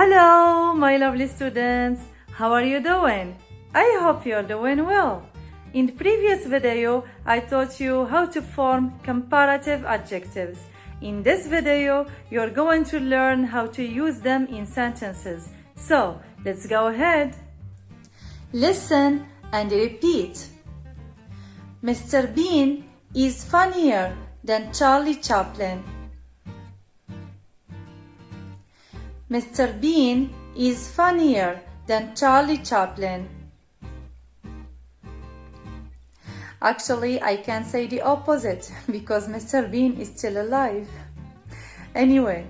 Hello, my lovely students. How are you doing? I hope you're doing well. In the previous video, I taught you how to form comparative adjectives. In this video, you're going to learn how to use them in sentences. So, let's go ahead. Listen and repeat. Mr. Bean is funnier than Charlie Chaplin. Mr. Bean is funnier than Charlie Chaplin. Actually, I can say the opposite because Mr. Bean is still alive. Anyway,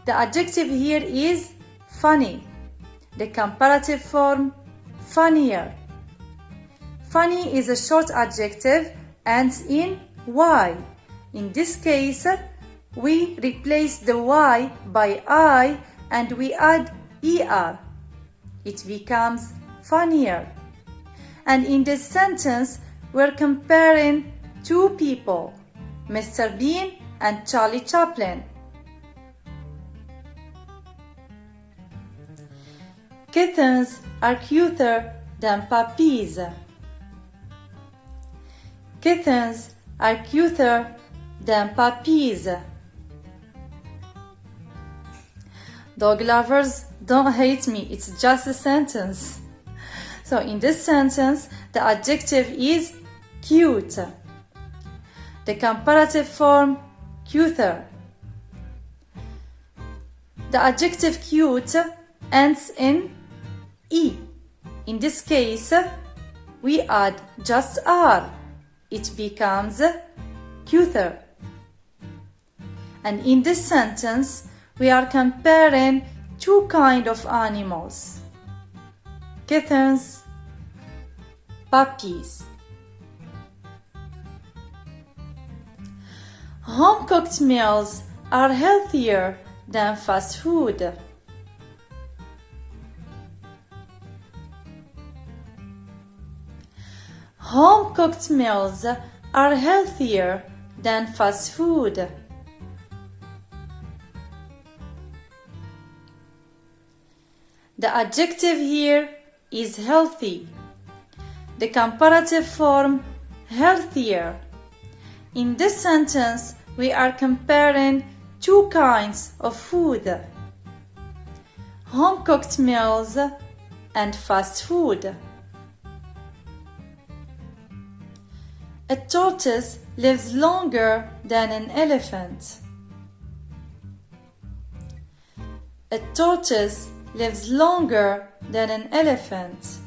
the adjective here is funny. The comparative form, funnier. Funny is a short adjective, ends in y. In this case, we replace the y by I and we add er. It becomes funnier. And in this sentence, we're comparing two people, Mr. Bean and Charlie Chaplin. Kittens are cuter than puppies. Kittens are cuter than puppies. Dog lovers, don't hate me, it's just a sentence. So in this sentence, the adjective is cute. The comparative form, cuter. The adjective cute ends in e. In this case, we add just r. It becomes cuter. And in this sentence, we are comparing two kinds of animals. Kittens, puppies. Home-cooked meals are healthier than fast food. Home-cooked meals are healthier than fast food. The adjective here is healthy. The comparative form, healthier. In this sentence, we are comparing two kinds of food. Home-cooked meals and fast food. A tortoise lives longer than an elephant. A tortoise lives longer than an elephant.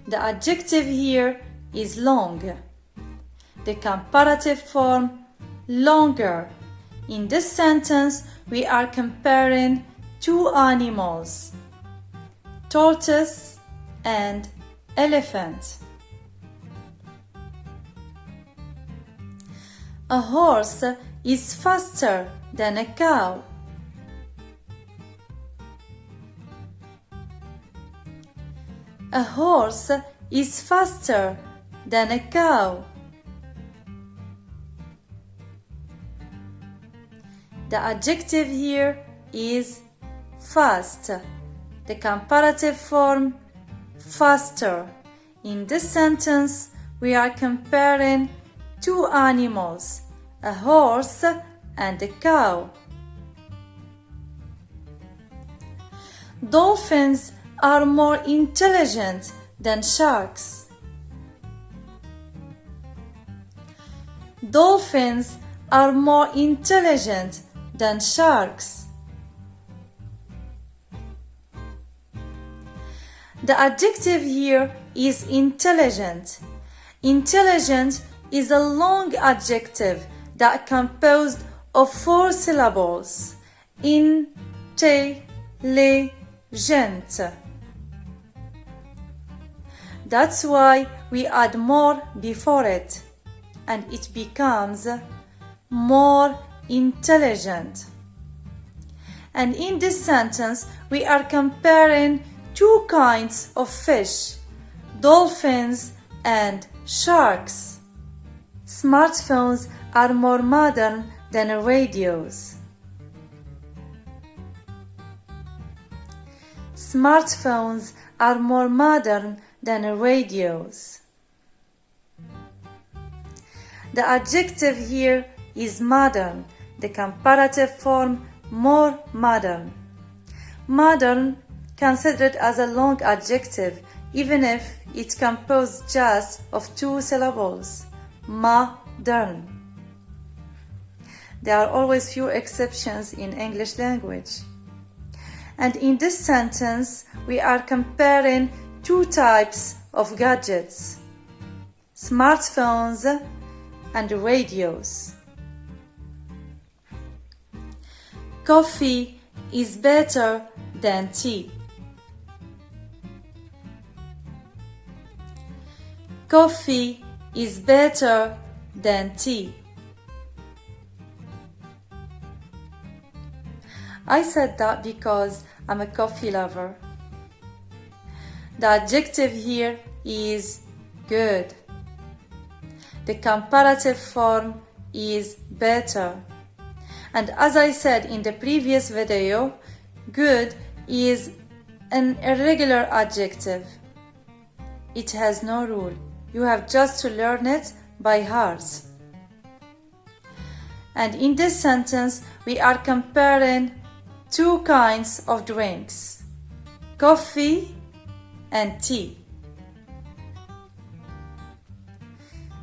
The adjective here is long. The comparative form, longer. In this sentence, we are comparing two animals, tortoise and elephant. A horse is faster than a cow. A horse is faster than a cow. The adjective here is fast. The comparative form, faster. In this sentence, we are comparing two animals, a horse and a cow. Dolphins are more intelligent than sharks. Dolphins are more intelligent than sharks. The adjective here is intelligent. Intelligent is a long adjective that composed of 4 syllables. Intelligent. That's why we add more before it, and it becomes more intelligent. And in this sentence, we are comparing two kinds of fish, dolphins and sharks. Smartphones are more modern than radios. Smartphones are more modern than radios. The adjective here is modern, the comparative form more modern. Modern considered as a long adjective even if it's composed just of 2 syllables. Modern. There are always few exceptions in English language. And in this sentence, we are comparing 2 types of gadgets: smartphones and radios. Coffee is better than tea. Coffee is better than tea. I said that because I'm a coffee lover. The adjective here is good. The comparative form is better. And as I said in the previous video, good is an irregular adjective. It has no rule. You have just to learn it by heart. And in this sentence, we are comparing 2 kinds of drinks: coffee and tea.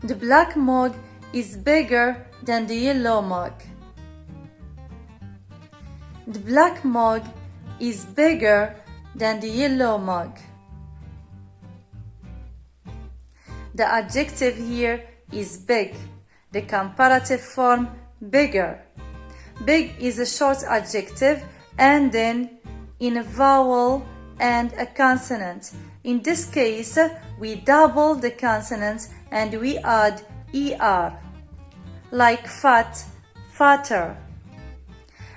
The black mug is bigger than the yellow mug. The black mug is bigger than the yellow mug. The adjective here is big. The comparative form bigger. Big is a short adjective ending in a vowel and a consonant. In this case, we double the consonant and we add er, like fat, fatter.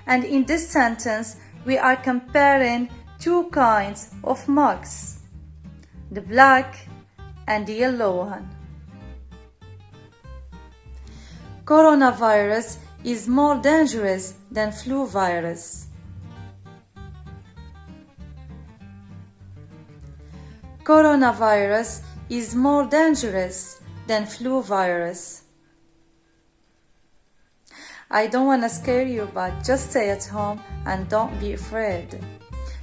And in this sentence, we are comparing 2 kinds of mugs: the black and the yellow one. Coronavirus is more dangerous than flu virus. Coronavirus is more dangerous than flu virus. I don't want to scare you, but just stay at home and don't be afraid.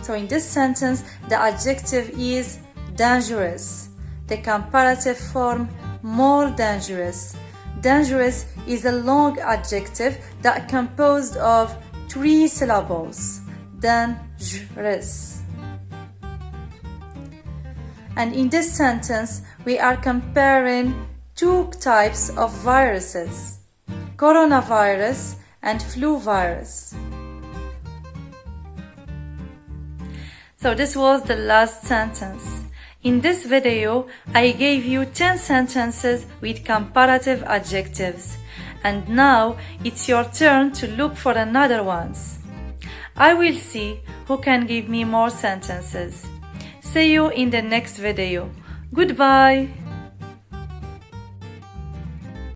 So in this sentence, the adjective is dangerous. The comparative form more dangerous. Dangerous is a long adjective that is composed of 3 syllables. Dangerous. And in this sentence, we are comparing 2 types of viruses: coronavirus and flu virus. So this was the last sentence. In this video, I gave you 10 sentences with comparative adjectives. And now it's your turn to look for another ones. I will see who can give me more sentences. See you in the next video. Goodbye!